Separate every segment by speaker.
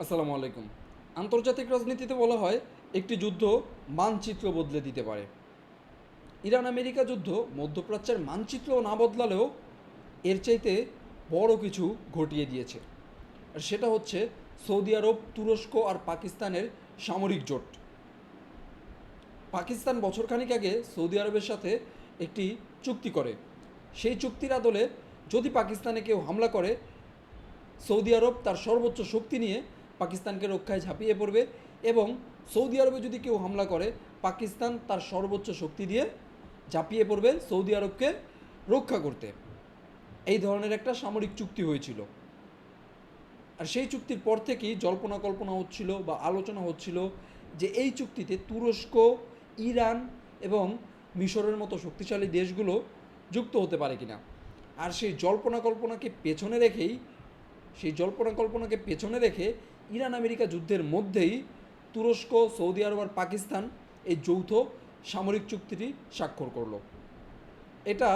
Speaker 1: আসসালামু আলাইকুম। আন্তর্জাতিক রাজনীতিতে বলা হয় একটি যুদ্ধ মানচিত্র বদলে দিতে পারে। ইরান আমেরিকা যুদ্ধ মধ্যপ্রাচ্যের মানচিত্র না বদলালেও এর চাইতে বড় কিছু ঘটিয়ে দিয়েছে। আর সেটা হচ্ছে সৌদি আরব, তুরস্ক আর পাকিস্তানের সামরিক জোট। পাকিস্তান বছরখানেক আগে সৌদি আরবের সাথে একটি চুক্তি করে। সেই চুক্তির আদলে যদি পাকিস্তানে কেউ হামলা করে, সৌদি আরব তার সর্বোচ্চ শক্তি নিয়ে পাকিস্তানকে রক্ষায় ঝাঁপিয়ে পড়বে এবং সৌদি আরবে যদি কেউ হামলা করে, পাকিস্তান তার সর্বোচ্চ শক্তি দিয়ে ঝাঁপিয়ে পড়বে সৌদি আরবকে রক্ষা করতে। এই ধরনের একটা সামরিক চুক্তি হয়েছিল। আর সেই চুক্তির পর থেকেই জল্পনা কল্পনা হচ্ছিল বা আলোচনা হচ্ছিল যে এই চুক্তিতে তুরস্ক, ইরান এবং মিশরের মতো শক্তিশালী দেশগুলো যুক্ত হতে পারে কিনা। আর সেই জল্পনা কল্পনাকে পেছনে রেখে ইরান আমেরিকা যুদ্ধের মধ্যেই তুরস্ক, সৌদি আরব আর পাকিস্তান এই যৌথ সামরিক চুক্তিটি স্বাক্ষর করলো। এটা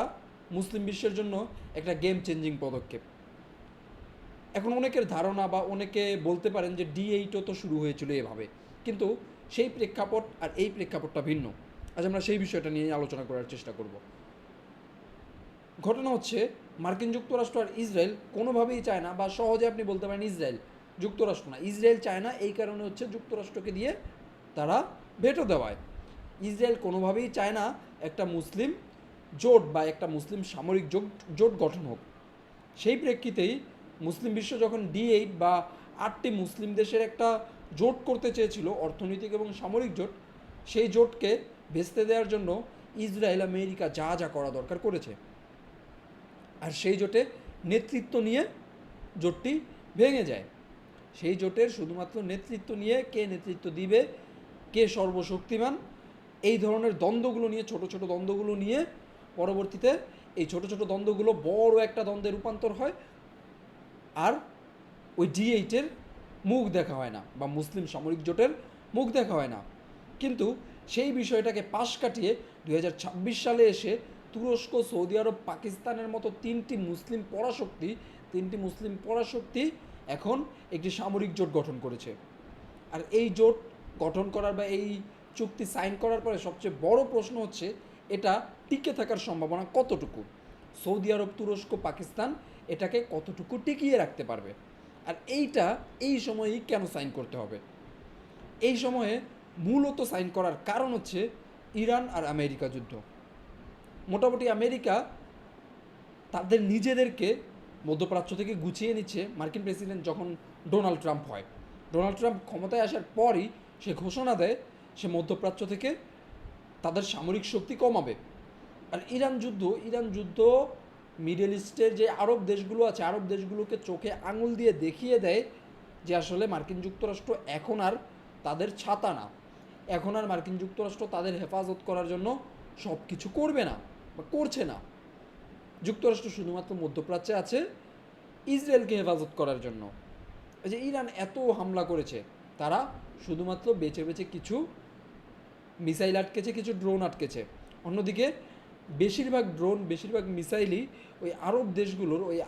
Speaker 1: মুসলিম বিশ্বের জন্য একটা গেম চেঞ্জিং পদক্ষেপ। এখন অনেকের ধারণা বা অনেকে বলতে পারেন যে D8ও তো শুরু হয়েছিল এভাবে, কিন্তু সেই প্রেক্ষাপট আর এই প্রেক্ষাপটটা ভিন্ন। আজ আমরা সেই বিষয়টা নিয়ে আলোচনা করার চেষ্টা করব। ঘটনা হচ্ছে, মার্কিন যুক্তরাষ্ট্র আর ইসরায়েল কোনোভাবেই চায় না, বা সহজে আপনি বলতে পারেন ইসরায়েল, যুক্তরাষ্ট্র না, ইসরায়েল চায় না। এই কারণে হচ্ছে যুক্তরাষ্ট্রকে দিয়ে তারা ভেটো দেওয়ায়। ইসরায়েল কোনোভাবেই চায় না একটা মুসলিম জোট বা একটা মুসলিম সামরিক জোট জোট গঠন হোক। সেই প্রেক্ষিতেই মুসলিম বিশ্ব যখন D8 বা 8টি মুসলিম দেশের একটা জোট করতে চেয়েছিল, অর্থনৈতিক এবং সামরিক জোট, সেই জোটকে ভেস্তে দেওয়ার জন্য ইসরায়েল আমেরিকা যা যা করা দরকার করেছে। আর সেই জোটে নেতৃত্ব নিয়ে জোটটি ভেঙে যায়। সেই জোটের শুধুমাত্র নেতৃত্ব নিয়ে, কে নেতৃত্ব দিবে, কে সর্বশক্তিমান, এই ধরনের দ্বন্দ্বগুলো নিয়ে, ছোট ছোট দ্বন্দ্বগুলো নিয়ে পরবর্তীতে এই ছোট ছোট দ্বন্দ্বগুলো বড় একটা দ্বন্দ্বে রূপান্তর হয়। আর ওই D8-এর মুখ দেখা হয় না, বা মুসলিম সামরিক জোটের মুখ দেখা হয় না। কিন্তু সেই বিষয়টাকে পাশ কাটিয়ে 2026 সালে এসে তুরস্ক, সৌদি আরব, পাকিস্তানের মতো তিনটি মুসলিম পরাশক্তি এখন একটি সামরিক জোট গঠন করেছে। আর এই জোট গঠন করার বা এই চুক্তি সাইন করার পরে সবচেয়ে বড় প্রশ্ন হচ্ছে, এটা টিকে থাকার সম্ভাবনা কতটুকু। সৌদি আরব, তুরস্ক, পাকিস্তান এটাকে কতটুকু টিকিয়ে রাখতে পারবে। আর এই সময়েই কেন সাইন করতে হবে? এই সময়ে মূলত সাইন করার কারণ হচ্ছে ইরান আর আমেরিকা যুদ্ধ। মোটামুটি আমেরিকা তাদের নিজেদেরকে মধ্যপ্রাচ্য থেকে গুছিয়ে নিচ্ছে। মার্কিন প্রেসিডেন্ট যখন ডোনাল্ড ট্রাম্প হয়, ডোনাল্ড ট্রাম্প ক্ষমতায় আসার পরই সে ঘোষণা দেয় সে মধ্যপ্রাচ্য থেকে তাদের সামরিক শক্তি কমাবে। আর ইরান যুদ্ধ মিডল ইস্টের যে আরব দেশগুলো আছে, আরব দেশগুলোকে চোখে আঙুল দিয়ে দেখিয়ে দেয় যে আসলে মার্কিন যুক্তরাষ্ট্র এখন আর তাদের ছাতা না। এখন আর মার্কিন যুক্তরাষ্ট্র তাদের হেফাজত করার জন্য সব কিছু করবে না বা করছে না। যুক্তরাষ্ট্র শুধুমাত্র মধ্যপ্রাচ্যে আছে ইসরায়েলকে হেফাজত করার জন্য। এই যে ইরান এত হামলা করেছে, তারা শুধুমাত্র বেছে বেছে কিছু মিসাইল আটকেছে, কিছু ড্রোন আটকেছে। অন্যদিকে বেশিরভাগ মিসাইলই ওই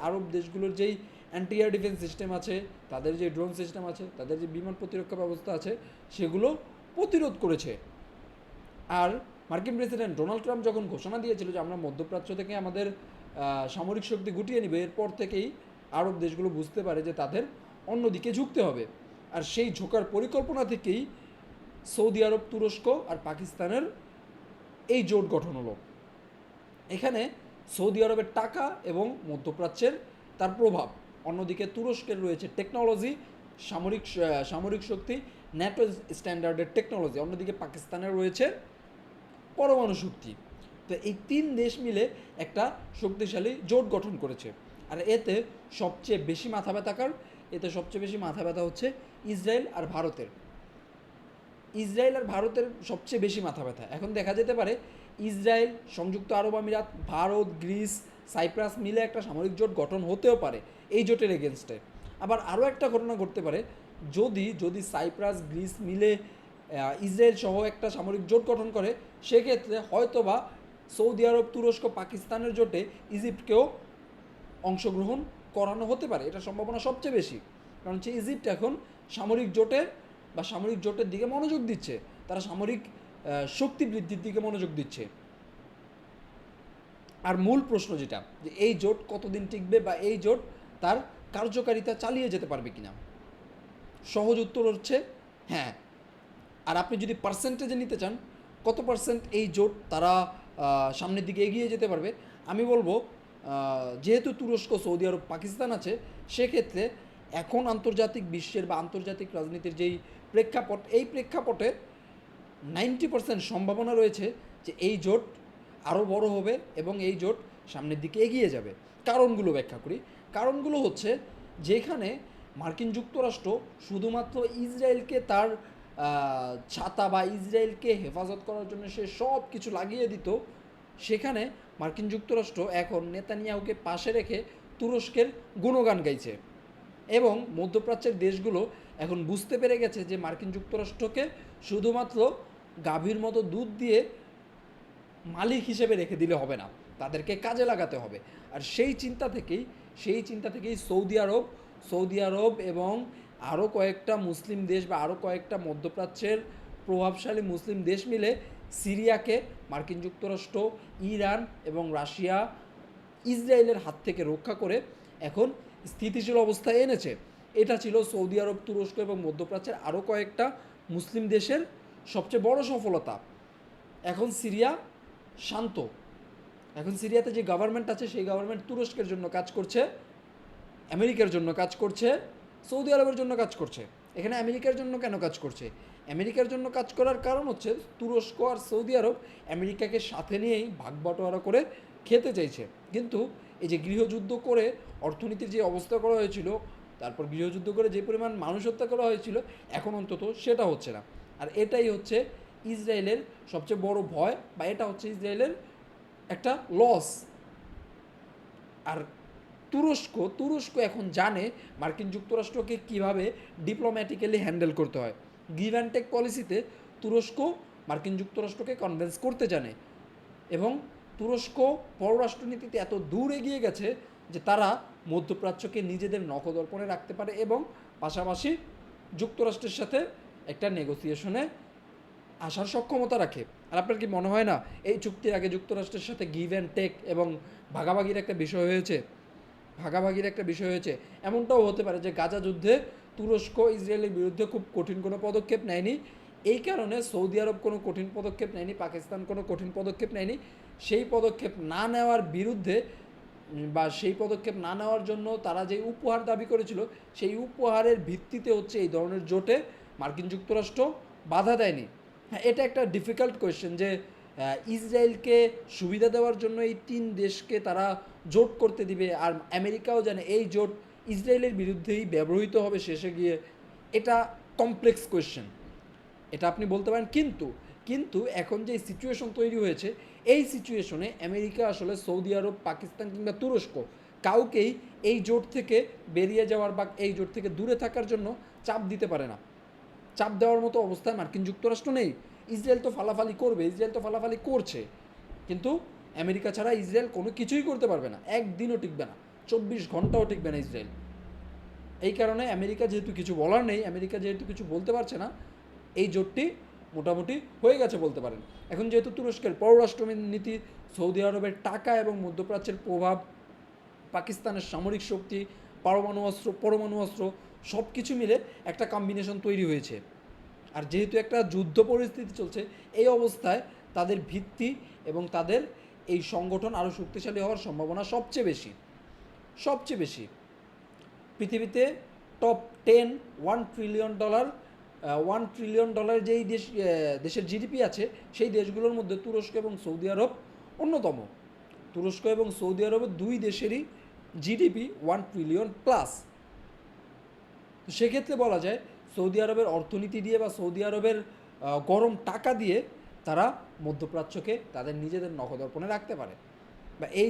Speaker 1: আরব দেশগুলোর যেই অ্যান্টি এয়ার ডিফেন্স সিস্টেম আছে, তাদের যে ড্রোন সিস্টেম আছে, তাদের যে বিমান প্রতিরক্ষা ব্যবস্থা আছে, সেগুলো প্রতিরোধ করেছে। আর মার্কিন প্রেসিডেন্ট ডোনাল্ড ট্রাম্প যখন ঘোষণা দিয়েছিল যে আমরা মধ্যপ্রাচ্য থেকে আমাদের সামরিক শক্তি গুটিয়ে নিবে, এরপর থেকেই আরব দেশগুলো বুঝতে পারে যে তাদের অন্যদিকে ঝুঁকতে হবে। আর সেই ঝোঁকার পরিকল্পনা থেকেই সৌদি আরব, তুরস্ক আর পাকিস্তানের এই জোট গঠন হলো। এখানে সৌদি আরবের টাকা এবং মধ্যপ্রাচ্যের তার প্রভাব, অন্যদিকে তুরস্কের রয়েছে টেকনোলজি, সামরিক শক্তি, ন্যাটো স্ট্যান্ডার্ডের টেকনোলজি, অন্যদিকে পাকিস্তানের রয়েছে পরমাণু শক্তি। তো এই 3 দেশ মিলে একটা শক্তিশালী জোট গঠন করেছে। আর এতে সবচেয়ে বেশি মাথা ব্যথা হচ্ছে ইসরায়েল আর ভারতের সবচেয়ে বেশি মাথা ব্যথা। এখন দেখা যেতে পারে ইসরায়েল, সংযুক্ত আরব আমিরাত, ভারত, গ্রিস, সাইপ্রাস মিলে একটা সামরিক জোট গঠন হতেও পারে এই জোটের এগেনস্টে। আবার আরও একটা ঘটনা ঘটতে পারে, যদি সাইপ্রাস, গ্রিস মিলে ইসরায়েল সহ একটা সামরিক জোট গঠন করে, সেক্ষেত্রে হয়তোবা সৌদি আরব, তুরস্ক, পাকিস্তানের জোটে ইজিপ্টকেও অংশগ্রহণ করানো হতে পারে। এটা সম্ভাবনা সবচেয়ে বেশি। কারণ হচ্ছে ইজিপ্ট এখন সামরিক জোটে বা সামরিক জোটের দিকে মনোযোগ দিচ্ছে, তারা সামরিক শক্তি বৃদ্ধির দিকে মনোযোগ দিচ্ছে। আর মূল প্রশ্ন যেটা, যে এই জোট কতদিন টিকবে বা এই জোট তার কার্যকারিতা চালিয়ে যেতে পারবে কিনা, সহজ উত্তর হচ্ছে হ্যাঁ। আর আপনি যদি পার্সেন্টেজে নিতে চান কত পার্সেন্ট এই জোট তারা সামনের দিকে এগিয়ে যেতে পারবে, আমি বলবো যেহেতু তুরস্ক, সৌদি আরব, পাকিস্তান আছে, সেক্ষেত্রে এখন আন্তর্জাতিক বিশ্বের বা আন্তর্জাতিক রাজনীতির যেই প্রেক্ষাপট, এই প্রেক্ষাপটে 90% সম্ভাবনা রয়েছে যে এই জোট আরও বড় হবে এবং এই জোট সামনের দিকে এগিয়ে যাবে। কারণগুলো ব্যাখ্যা করি। কারণগুলো হচ্ছে, যেখানে মার্কিন যুক্তরাষ্ট্র শুধুমাত্র ইসরায়েলকে তার ছাতা বা ইসরায়েলকে হেফাজত করার জন্য সে সব কিছু লাগিয়ে দিত, সেখানে মার্কিন যুক্তরাষ্ট্র এখন নেতানিয়াহুকে পাশে রেখে তুরস্কের গুণগান গাইছে। এবং মধ্যপ্রাচ্যের দেশগুলো এখন বুঝতে পেরে গেছে যে মার্কিন যুক্তরাষ্ট্রকে শুধুমাত্র গাভীর মতো দুধ দিয়ে মালিক হিসেবে রেখে দিলে হবে না, তাদেরকে কাজে লাগাতে হবে। আর সেই চিন্তা থেকেই সৌদি আরব এবং আরও কয়েকটা মুসলিম দেশ বা আরও কয়েকটা মধ্যপ্রাচ্যের প্রভাবশালী মুসলিম দেশ মিলে সিরিয়াকে মার্কিন যুক্তরাষ্ট্র, ইরান এবং রাশিয়া, ইসরায়েলের হাত থেকে রক্ষা করে এখন স্থিতিশীল অবস্থায় এনেছে। এটা ছিল সৌদি আরব, তুরস্ক এবং মধ্যপ্রাচ্যের আরও কয়েকটা মুসলিম দেশের সবচেয়ে বড় সফলতা। এখন সিরিয়া শান্ত, এখন সিরিয়াতে যে গভর্নমেন্ট আছে সেই গভর্নমেন্ট তুরস্কের জন্য কাজ করছে, আমেরিকার জন্য কাজ করছে, সৌদি আরবের জন্য কাজ করছে। এখানে আমেরিকার জন্য কেন কাজ করছে? আমেরিকার জন্য কাজ করার কারণ হচ্ছে তুরস্ক আর সৌদি আরব আমেরিকাকে সাথে নিয়েই ভাগ বাটোয়ারা করে খেতে চাইছে। কিন্তু এই যে গৃহযুদ্ধ করে অর্থনীতির যে অবস্থা করা হয়েছিল, তারপর গৃহযুদ্ধ করে যে পরিমাণ মানুষ হত্যা করা হয়েছিল, এখন অন্তত সেটা হচ্ছে না। আর এটাই হচ্ছে ইসরায়েলের সবচেয়ে বড় ভয়, বা এটা হচ্ছে ইসরায়েলের একটা লস। আর তুরস্ক এখন জানে মার্কিন যুক্তরাষ্ট্রকে কীভাবে ডিপ্লোম্যাটিক্যালি হ্যান্ডেল করতে হয়। গিভ অ্যান্ড টেক পলিসিতে তুরস্ক মার্কিন যুক্তরাষ্ট্রকে কনভিন্স করতে জানে, এবং তুরস্ক পররাষ্ট্রনীতিতে এত দূর এগিয়ে গেছে যে তারা মধ্যপ্রাচ্যকে নিজেদের নখদর্পণে রাখতে পারে এবং পাশাপাশি যুক্তরাষ্ট্রের সাথে একটা নেগোসিয়েশনে আসার সক্ষমতা রাখে। আর আপনার কি মনে হয় না এই চুক্তির আগে যুক্তরাষ্ট্রের সাথে গিভ অ্যান্ড টেক এবং ভাগাভাগির একটা বিষয় হয়েছে? এমনটাও হতে পারে যে গাজা যুদ্ধে তুরস্ক ইসরায়েলের বিরুদ্ধে খুব কঠিন কোনো পদক্ষেপ নেয়নি, এই কারণে সৌদি আরব কোনো কঠিন পদক্ষেপ নেয়নি, পাকিস্তান কোনো কঠিন পদক্ষেপ নেয়নি। সেই পদক্ষেপ না নেওয়ার বিরুদ্ধে বা সেই পদক্ষেপ না নেওয়ার জন্য তারা যে উপহার দাবি করেছিল, সেই উপহারের ভিত্তিতে হচ্ছে এই ধরনের জোটে মার্কিন যুক্তরাষ্ট্র বাধা দেয়নি। হ্যাঁ, এটা একটা ডিফিকাল্ট কোয়েশ্চেন যে ইসরায়েলকে সুবিধা দেওয়ার জন্য এই 3 দেশকে তারা জোট করতে দিবে, আর আমেরিকাও জানে এই জোট ইসরায়েলের বিরুদ্ধেই ব্যবহৃত হবে শেষে গিয়ে। এটা কমপ্লেক্স কোয়েশ্চেন, এটা আপনি বলতে পারেন। কিন্তু এখন যে সিচুয়েশন তৈরি হয়েছে, এই সিচুয়েশনে আমেরিকা আসলে সৌদি আরব, পাকিস্তান কিংবা তুরস্ক কাউকেই এই জোট থেকে বেরিয়ে যাওয়ার বা এই জোট থেকে দূরে থাকার জন্য চাপ দিতে পারে না। চাপ দেওয়ার মতো অবস্থায় মার্কিন যুক্তরাষ্ট্র নেই। ইসরায়েল তো ফালাফালি করবে, ইসরায়েল তো ফালাফালি করছে, কিন্তু আমেরিকা ছাড়া ইসরায়েল কোনো কিছুই করতে পারবে না, একদিনও টিকবে না, 24 ঘন্টাও টিকবে না ইসরায়েল। এই কারণে আমেরিকা যেহেতু কিছু বলার নেই, আমেরিকা যেহেতু কিছু বলতে পারছে না, এই জোটটি মোটামুটি হয়ে গেছে বলতে পারেন। এখন যেহেতু তুরস্কের পররাষ্ট্রনীতি, সৌদি আরবের টাকা এবং মধ্যপ্রাচ্যের প্রভাব, পাকিস্তানের সামরিক শক্তি, পরমাণু অস্ত্র সব কিছু মিলে একটা কম্বিনেশন তৈরি হয়েছে। আর যেহেতু একটা যুদ্ধ পরিস্থিতি চলছে, এই অবস্থায় তাদের ভিত্তি এবং তাদের এই সংগঠন আরও শক্তিশালী হওয়ার সম্ভাবনা সবচেয়ে বেশি। পৃথিবীতে টপ 10 $1 ট্রিলিয়ন যেই দেশের জিডিপি আছে, সেই দেশগুলোর মধ্যে তুরস্ক এবং সৌদি আরব অন্যতম। তুরস্ক এবং সৌদি আরবের দুই দেশেরই জিডিপি 1 ট্রিলিয়ন প্লাস। তো সেক্ষেত্রে বলা যায় সৌদি আরবের অর্থনীতি দিয়ে বা সৌদি আরবের গরম টাকা দিয়ে তারা মধ্যপ্রাচ্যকে তাদের নিজেদের নখদর্পণে রাখতে পারে, বা এই